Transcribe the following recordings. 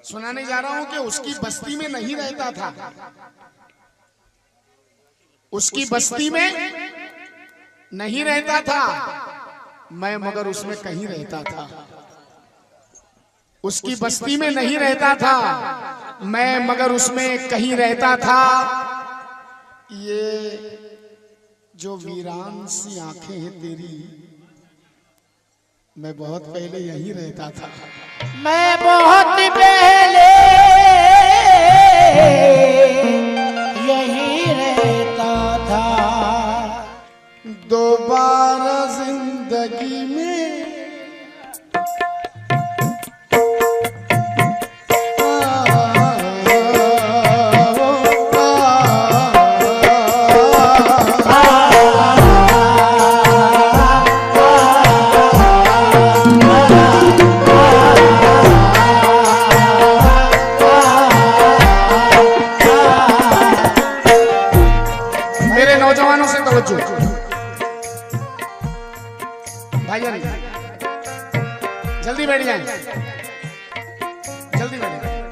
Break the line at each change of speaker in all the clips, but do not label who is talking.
सुनाने जा रहा हूं कि उसकी बस्ती में नहीं रहता था, उसकी बस्ती में नहीं रहता था मैं, मगर उसमें कहीं रहता था। उसकी बस्ती में नहीं रहता था मैं, मगर उसमें कहीं रहता था। ये जो वीरान सी आंखें हैं तेरी, मैं बहुत पहले यहीं रहता था।
मैं बहुत पहले यहीं रहता था।
दोबारा जिंदगी में भाईजान जल्दी बैठ जाएं, जल्दी बैठ जाएं।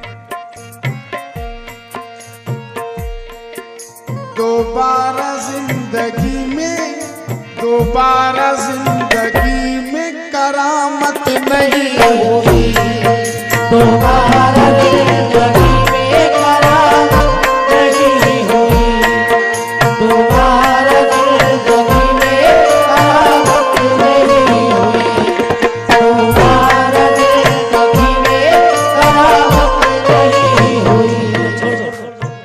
दोबारा जिंदगी में, दोबारा जिंदगी में करामत नहीं होगी।
दोबारा जिंदगी में करामत नहीं होगी। दोबारा जिंदगी में करामत नहीं होगी। दोबारा जिंदगी में करामत नहीं होगी।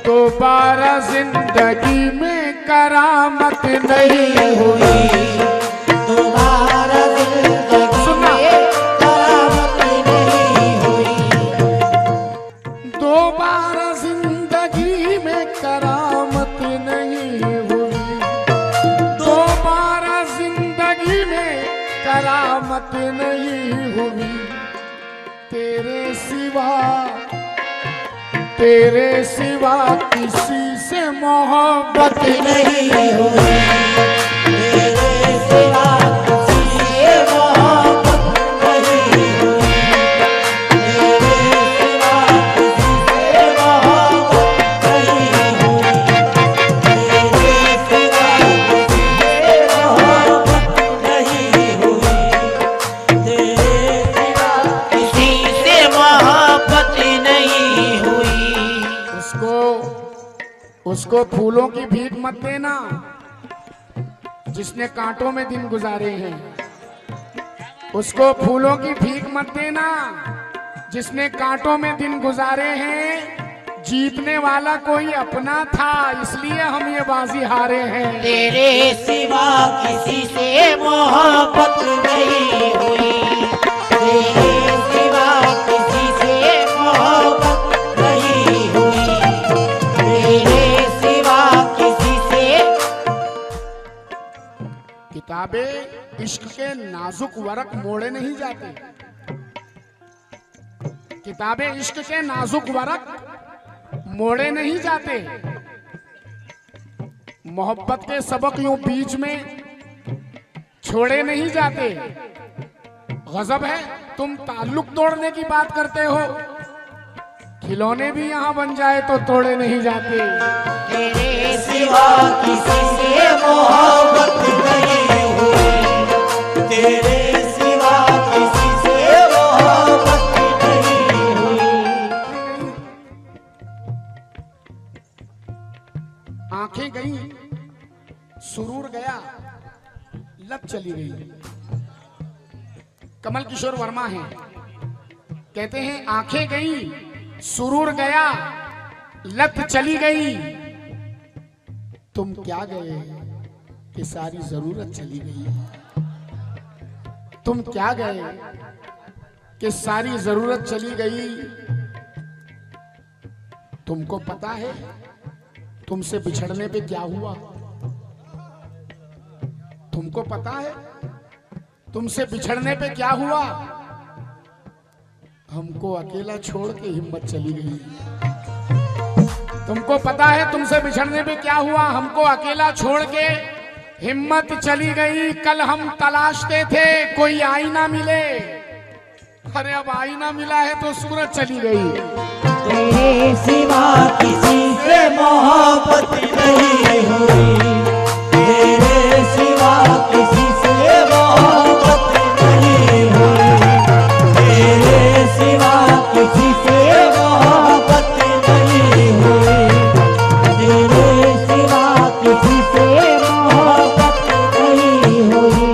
दोबारा जिंदगी में करामत नहीं हुई।
दोबारा जिंदगी में करामत नहीं हुई।
दोबारा जिंदगी में करामत नहीं हुई। दोबारा जिंदगी में करामत नहीं हुई। तेरे सिवा किसी से मोहब्बत नहीं हुई।
तेरे सिवा किसी से मोहब्बत नहीं हुई। तेरे सिवा किसी से मोहब्बत नहीं हुई। तेरे सिवा किसी से मोहब्बत नहीं हुई। तेरे सिवा किसी से मोहब्बत नहीं हुई।
उसको फूलों की भीख मत देना जिसने कांटों में दिन गुजारे हैं। उसको फूलों की भीख मत देना जिसने कांटों में दिन गुजारे हैं। जीतने वाला कोई अपना था, इसलिए हम ये बाजी हारे हैं।
तेरे सिवा किसी से मोहब्बत नहीं हुई। तेरे सिवा किसी से मोहब्बत नहीं हुई। तेरे सिवा किसी से।
किताबें इश्क के नाजुक वरक मोड़े नहीं जाते। किताबें इश्क के नाजुक वरक मोड़े नहीं जाते। मोहब्बत के सबक यूं बीच में छोड़े नहीं जाते। गजब है, तुम ताल्लुक तोड़ने की बात करते हो, खिलौने भी यहाँ बन जाए तो तोड़े नहीं जाते।
तेरे सिवा किसी से मोहब्बत नहीं हुई। तेरे सिवा किसी से मोहब्बत नहीं हुई।
आंखें गई, सुरूर गया, लत चली गई। कमल किशोर वर्मा हैं, कहते हैं आंखें गई, सुरूर गया, लत चली गई। तुम क्या गए कि सारी जरूरत चली गई। तुम क्या गए कि सारी जरूरत चली गई। तुमको पता है तुमसे बिछड़ने पे क्या हुआ। तुमको पता है तुमसे बिछड़ने पे क्या हुआ। हमको अकेला छोड़ के हिम्मत चली गई। तुमको पता है तुमसे बिछड़ने पे क्या हुआ। हमको अकेला छोड़ के हिम्मत चली गई। कल हम तलाशते थे कोई आईना मिले, अरे अब आईना मिला है तो सूरज चली गई।
तेरे सिवा किसी से मोहब्बत नहीं हुई, तेरे सिवा किसी से मोहब्बत नहीं हुई, तेरे सिवा किसी से मोहब्बत नहीं हुई, तेरे सिवा किसी से मोहब्बत नहीं हुई,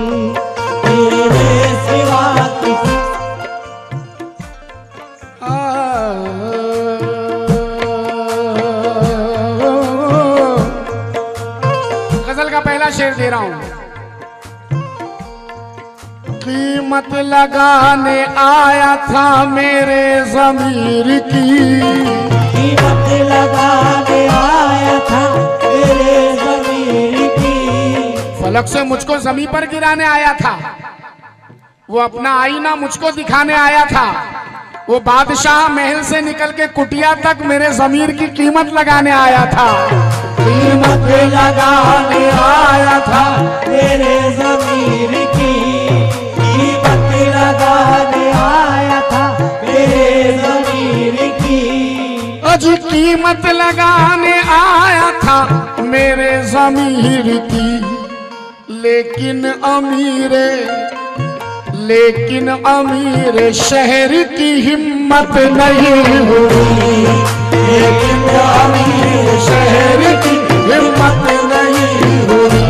तेरे सिवा किसी।
गजल का पहला शेर दे रहा हूं। कीमत लगाने आया था मेरे ज़मीर की,
कीमत लगाने आया था मेरे ज़मीर की।
फलक से मुझको जमीन पर गिराने आया था, वो अपना आईना मुझको दिखाने आया था। वो बादशाह महल से निकल के कुटिया तक मेरे ज़मीर की कीमत लगाने आया था।
कीमत लगाने आया था मेरे ज़मीर की, कीमत लगाने आया था मेरे ज़मीर की।
अजी कीमत लगाने आया था मेरे ज़मीर की, लेकिन अमीर शहर की हिम्मत नहीं हुई, लेकिन अमीर शहर की हिम्मत नहीं हुई,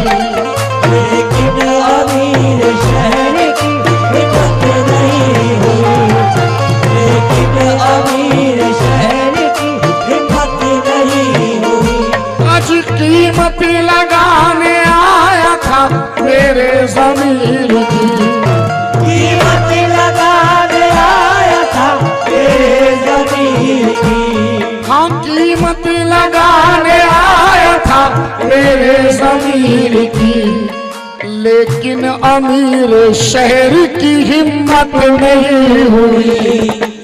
लेकिन अमीर शहर की हिम्मत नहीं हुई, लेकिन अमीर शहर की हिम्मत नहीं हुई।
आज कीमत लगाने आया था मेरे ज़मीर की,
कीमत लगाने आया था मेरे ज़मीर की।
हाँ कीमत लगाने आया था मेरे ज़मीर की, लेकिन अमीर शहर की हिम्मत नहीं हुई,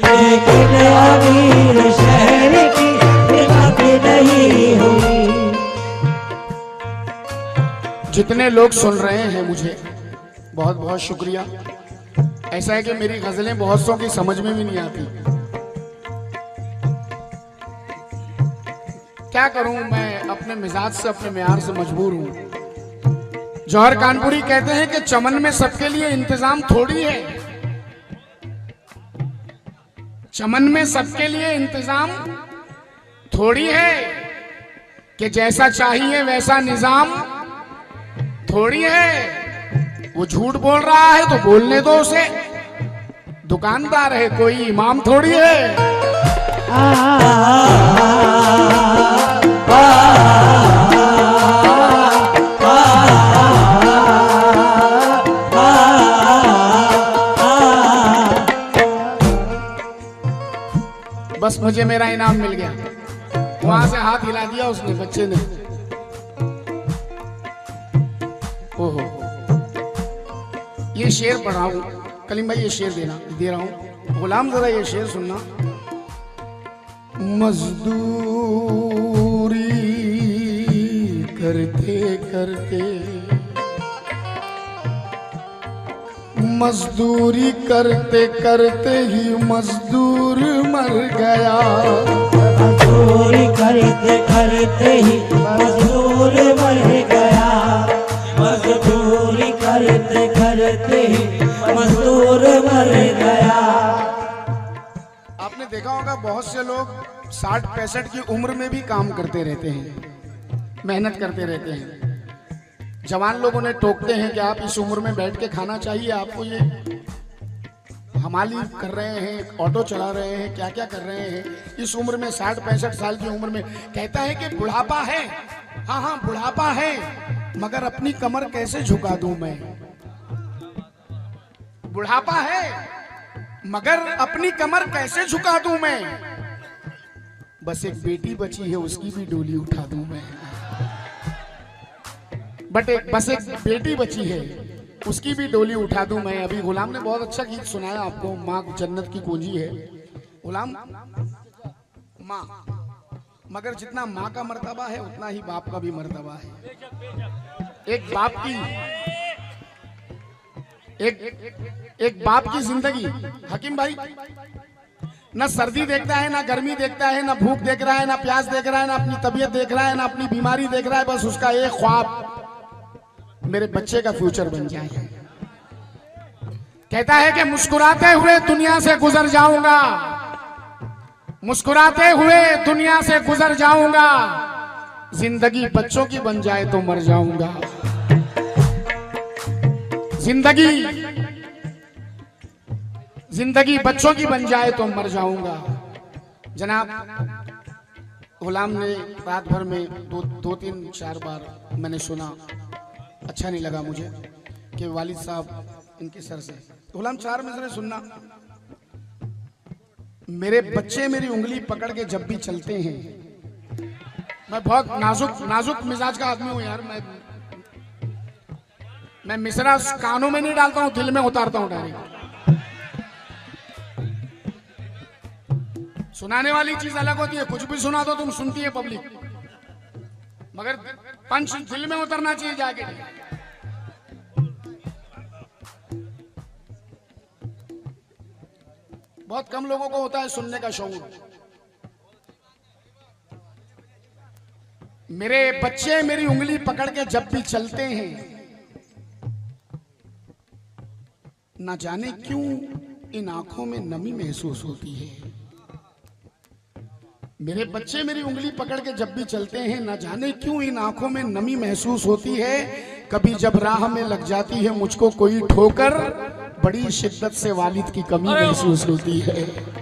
लेकिन अमीर शहर की हिम्मत नहीं हुई।
जितने लोग सुन रहे हैं मुझे बहुत बहुत शुक्रिया। ऐसा है कि मेरी गजलें बहुत सौ की समझ में भी नहीं आती। क्या करूं, मैं अपने मिजाज से अपने म्यार से मजबूर हूं। जौहर कानपुरी कहते हैं कि चमन में सबके लिए इंतजाम थोड़ी है, चमन में सबके लिए इंतजाम थोड़ी है, कि जैसा चाहिए वैसा निजाम थोड़ी है। वो झूठ बोल रहा है तो बोलने दो उसे, दुकानदार है कोई इमाम थोड़ी है। बस मुझे मेरा इनाम मिल गया। वहां से हाथ हिला दिया उसने, बच्चे ने। ओहो, ये शेर पढ़ा हूं कलीम भाई, ये शेर दे रहा हूं। गुलाम जरा ये शेर सुनना। मजदूरी करते करते, मजदूरी करते करते ही मजदूर मर गया,
मजदूरी करते करते ही मजदूर मर गया, मजदूरी करते करते ही मजदूर मर गया।
आपने देखा होगा बहुत से लोग 60-65 की उम्र में भी काम करते रहते हैं, मेहनत करते रहते हैं। जवान लोग उन्हें टोकते हैं कि आप इस उम्र में बैठ के खाना चाहिए आपको, ये हमाली कर रहे हैं, ऑटो चला रहे हैं, क्या क्या कर रहे हैं इस उम्र में, 60-65 साल की उम्र में। कहता है कि बुढ़ापा है, हाँ हाँ बुढ़ापा है, मगर अपनी कमर कैसे झुका दूं मैं। बुढ़ापा है मगर अपनी कमर कैसे झुका दूं मैं, बस एक बेटी बची है उसकी भी डोली उठा दूं मैं। बस एक बेटी बची है उसकी भी डोली उठा दूं मैं। अभी गुलाम ने बहुत अच्छा गीत सुनाया आपको, माँ जन्नत की कुंजी है। गुलाम माँ, मगर जितना माँ का मर्तबा है उतना ही बाप का भी मर्तबा है। एक बाप की जिंदगी, हकीम भाई, ना सर्दी देखता है, ना गर्मी देखता है, ना भूख देख रहा है, ना प्यास देख रहा है, ना अपनी तबीयत देख रहा है, ना अपनी बीमारी देख रहा है। बस उसका एक ख्वाब मेरे बच्चे का फ्यूचर बन जाए। कहता है कि मुस्कुराते हुए दुनिया से गुजर जाऊंगा, मुस्कुराते हुए दुनिया से गुजर जाऊंगा, जिंदगी बच्चों की बन जाए तो मर जाऊंगा। जिंदगी बच्चों की बन जाए तो मर जाऊंगा। जनाब गुलाम ने रात भर में दो तीन चार बार मैंने सुना, अच्छा नहीं लगा मुझे कि वालिद साहब इनके सर से गुलाम 4 मिसरे सुनना। मेरे बच्चे मेरी उंगली पकड़ के जब भी चलते हैं, मैं बहुत नाजुक मिजाज का आदमी हूं यार, मैं मिसरा कानों में नहीं डालता हूं, दिल में उतारता हूं डायरेक्ट। सुनाने वाली चीज अलग होती है, कुछ भी सुना दो तुम सुनती है पब्लिक, मगर पंच दिल में उतरना चाहिए जाके। बहुत कम लोगों को होता है सुनने का शौक। मेरे बच्चे मेरी उंगली पकड़ के जब भी चलते हैं, ना जाने क्यों इन आंखों में नमी महसूस होती है। मेरे बच्चे मेरी उंगली पकड़ के जब भी चलते हैं, ना जाने क्यों इन आंखों में नमी महसूस होती है। कभी जब राह में लग जाती है मुझको कोई ठोकर, बड़ी शिद्दत से वालिद की कमी महसूस होती है।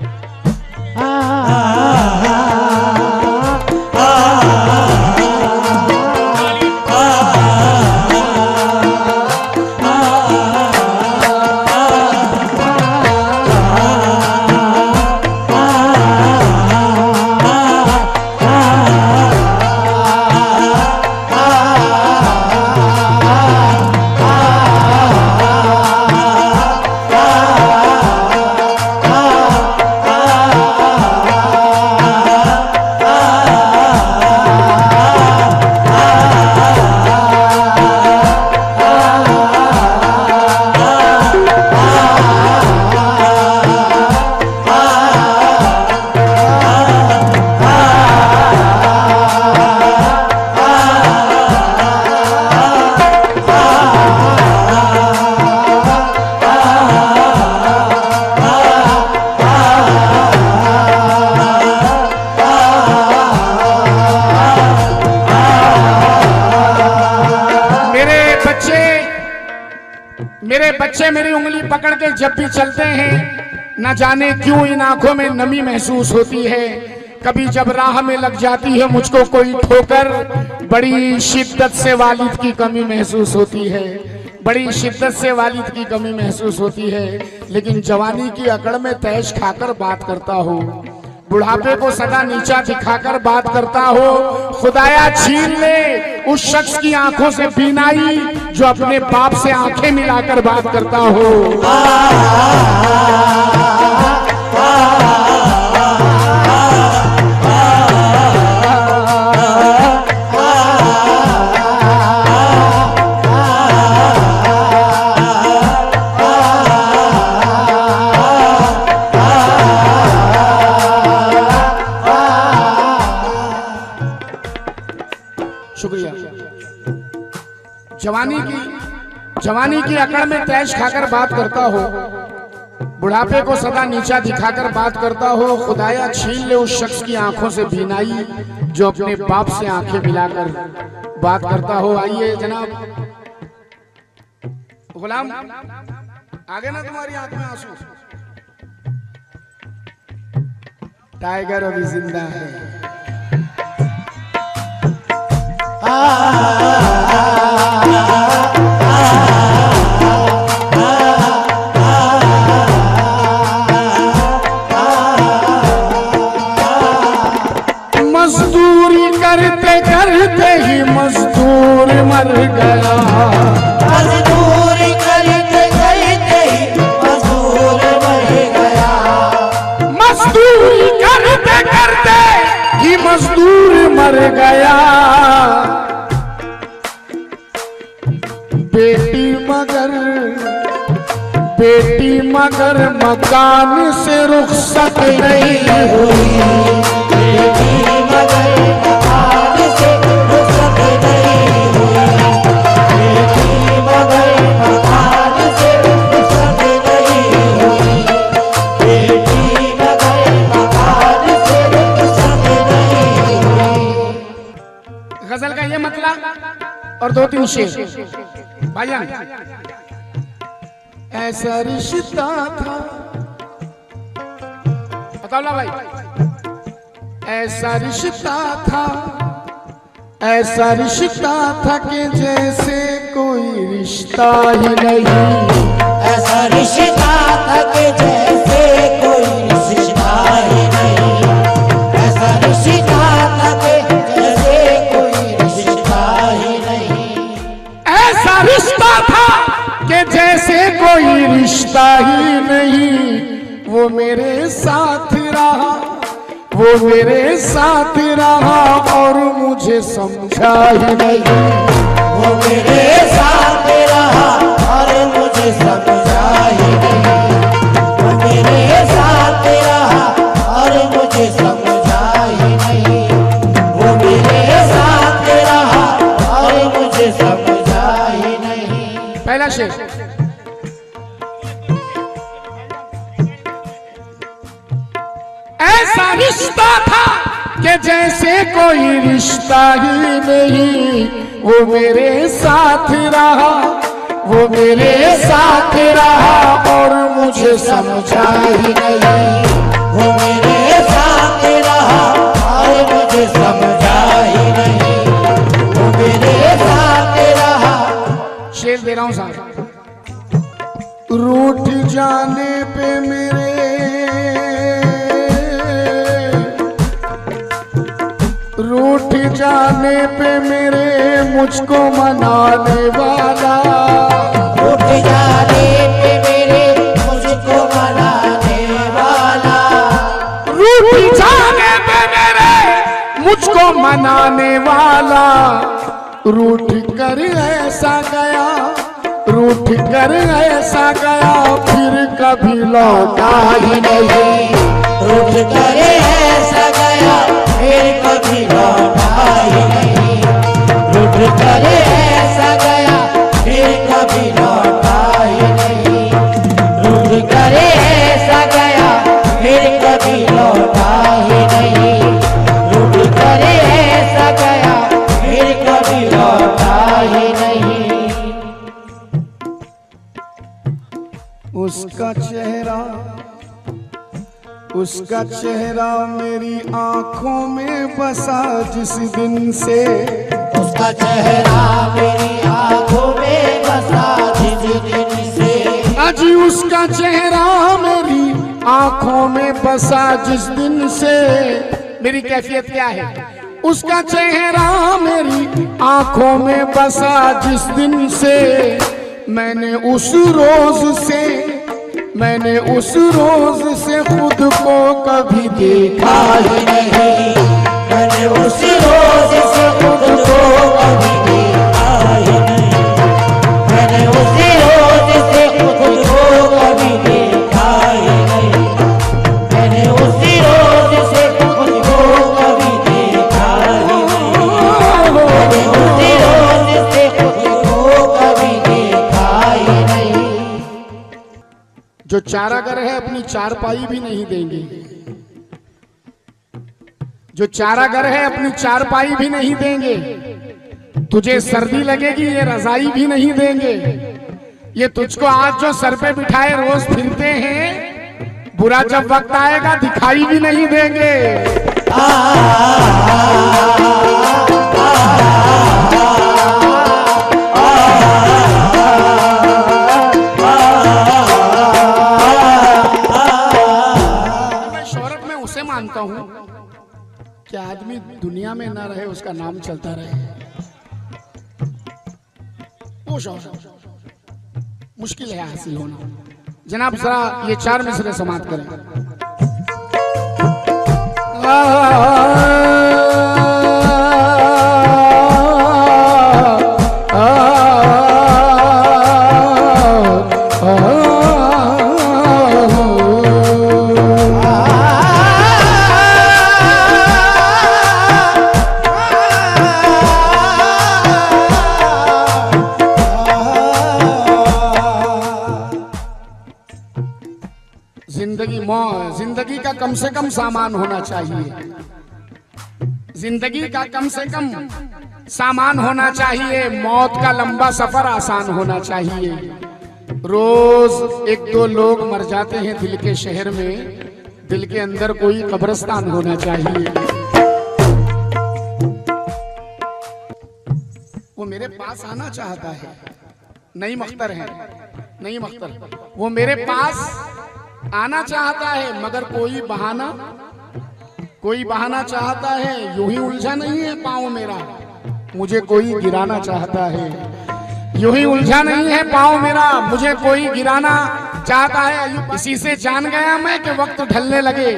मेरे बच्चे मेरी उंगली पकड़ के जब भी चलते हैं, न जाने क्यों इन आंखों में नमी महसूस होती है। कभी जब राह में लग जाती है मुझको कोई ठोकर, बड़ी शिद्दत से वालिद की कमी महसूस होती है, बड़ी शिद्दत से वालिद की कमी महसूस होती है। लेकिन जवानी की अकड़ में तैश खाकर बात करता हो, बुढ़ापे को सदा नीचा दिखाकर बात करता हो। खुदाया छीन ले उस शख्स की आंखों से बीनाई जो अपने बाप से आंखें मिलाकर बात करता हो। शुक्रिया। जवानी की अकड़ में तैश खाकर बात करता हो, बुढ़ापे को सदा नीचा दिखाकर बात करता हो। खुदाया छीन ले उस शख्स की आंखों से बीनाई जो अपने बाप से आंखें मिलाकर बात करता हो। आइए जनाब गुलाम, आगे ना तुम्हारी आंख में आंसू, टाइगर अभी जिंदा है। मजदूरी करते करते ही मजदूर मर गया,
मजदूरी करते करते ही मजदूर मर गया,
मजदूरी करते करते ही मजदूर मर गया। बेटी मगर बेटी मगर मकान से रुखसत नहीं हुई।
बेटी मगर मकान से रुखसत नहीं हुई। बेटी मगर मकान से रुखसत नहीं हुई। बेटी मगर मकान से रुखसत नहीं हुई।
गजल का ये मतलब और दो तीन शेर भाईजान। ऐसा रिश्ता था, बताओ ना भाई, ऐसा रिश्ता था, ऐसा रिश्ता था कि जैसे कोई रिश्ता ही नहीं।
ऐसा रिश्ता था कि जैसे कोई रिश्ता ही नहीं। ऐसा रिश्ता था कि जैसे कोई रिश्ता ही नहीं।
ऐसा रिश्ता था कि जैसे कोई रिश्ता ही नहीं। वो मेरे साथ रहा, वो मेरे साथ रहा और मुझे समझा ही नहीं।
वो मेरे साथ रहा और मुझे समझा ही नहीं। वो मेरे साथ रहा और मुझे समझा ही नहीं। वो मेरे साथ रहा और मुझे समझा ही नहीं।
पहला शेर। ऐसा रिश्ता था कि जैसे कोई रिश्ता ही नहीं। वो मेरे साथ रहा, वो मेरे साथ रहा और मुझे समझा ही नहीं।
वो मेरे साथ रहा और मुझे समझा ही नहीं। वो मेरे साथ रहा।
शेर दे रहा हूं साहब। रूठ जाने पे मेरे, रूठ जाने पे मेरे मुझको मनाने वाला।
रूठ जाने पे मेरे मुझको मनाने वाला।
रूठ जाने पे मेरे मुझको मनाने वाला। रूठ कर ऐसा गया, रूठ कर ऐसा गया फिर कभी लौटा ही नहीं।
रूठ कर ऐसा गया फिर कभी लौटा ही नहीं। रूठ कर ऐसा गया फिर कभी लौटा ही नहीं। रूठ कर ऐसा गया फिर कभी लौटा ही नहीं। रूठ कर ऐसा गया फिर कभी लौटा ही नहीं।
उसका चेहरा, उसका चेहरा मेरी आंखों में बसा जिस दिन से।
उसका चेहरा मेरी आंखों में बसा जिस दिन से।
अजी उसका चेहरा मेरी आंखों में बसा जिस दिन से। मेरी कैफियत क्या है? उसका चेहरा मेरी आंखों में बसा जिस दिन से। मैंने उस रोज से, मैंने उस रोज से खुद को कभी देखा ही नहीं।
मैंने उस रोज से खुद को कभी देखा ही नहीं। मैंने उस रोज से खुद को कभी देखा ही नहीं। मैंने उस रोज से खुद को कभी देखा ही नहीं। मैंने उस रोज से खुद को कभी देखा ही नहीं।
जो चारागर है अपनी चारपाई भी नहीं देंगे। जो चारागर है अपनी चारपाई भी नहीं देंगे। तुझे सर्दी लगेगी ये रजाई भी नहीं देंगे। ये तुझको आज जो सर पे बिठाए रोज फिरते हैं, बुरा जब वक्त आएगा दिखाई भी नहीं देंगे। मैं शोहरत में उसे मानता हूं कि आदमी दुनिया में ना रहे उसका नाम चलता रहे। वो शोहरत मुश्किल है हासिल होना। जनाब जरा ये चार मिसरे समाप्त करें। जिंदगी का कम से कम सामान होना चाहिए, जिंदगी का कम से कम सामान होना चाहिए, मौत का लंबा सफर आसान होना चाहिए। रोज एक दो लोग मर जाते हैं दिल के शहर में, दिल के अंदर कोई कब्रिस्तान होना चाहिए। वो मेरे पास आना चाहता है, नहीं मख्तर है, नहीं मख्तर, वो मेरे पास आना चाहता है मगर कोई बहाना चाहता है। यूं ही उलझा नहीं है पाँव मेरा, मुझे कोई गिराना चाहता है। यूं ही उलझा नहीं है पाँव मेरा, मुझे कोई गिराना चाहता है। इसी से जान गया मैं कि वक्त ढलने लगे,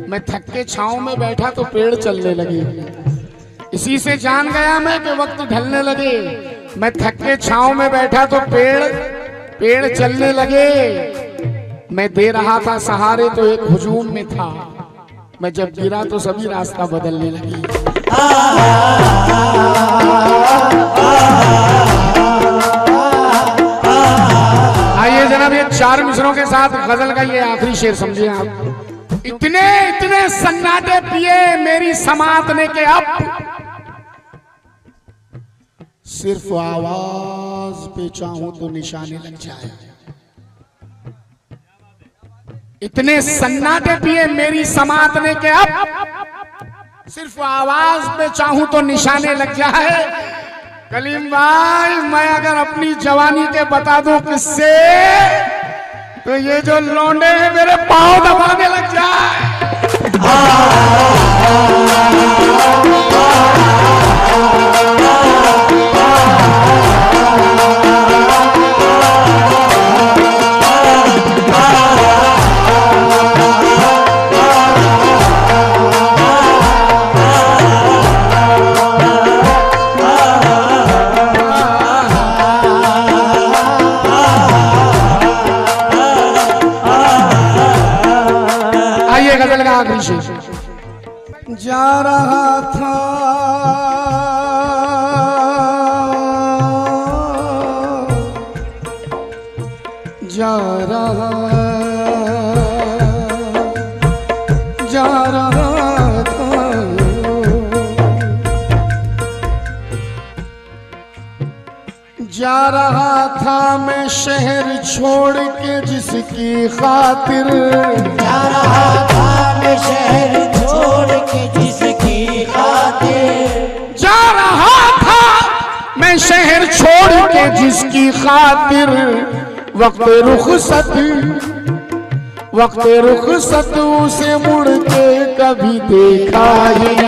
मैं थक के छाँव में बैठा तो पेड़ चलने लगे। इसी से जान गया मैं कि वक्त ढलने लगे, मैं थक के छाँव में बैठा तो पेड़ चलने लगे। मैं दे रहा था सहारे तो एक हुजूम में था, मैं जब गिरा तो सभी रास्ता बदलने लगी। आइए जनाब, ये 4 मिसरों के साथ गजल का ये आखिरी शेर समझिए आप। इतने सन्नाटे पिए मेरी समात ने के अब सिर्फ आवाज पे चाहूं तो निशाने लग जाए। इतने सन्नाटे पिए मेरी समात ने के अब सिर्फ आवाज पे चाहूं तो निशाने लग जाए। कलीम भाई, मैं अगर अपनी जवानी के बता दूं किससे, तो ये जो लौंडे हैं मेरे पांव दबाने लग जाए। गजल का आखिरी शेर। जा रहा था जा रहा था जा रहा था मैं शहर छोड़ के जिसकी खातिर,
जा रहा था मैं शहर छोड़ के जिसकी खातिर,
जा रहा था मैं शहर छोड़ के जिसकी खातिर। वक्त रुखसत उसे मुड़ के कभी देखा ही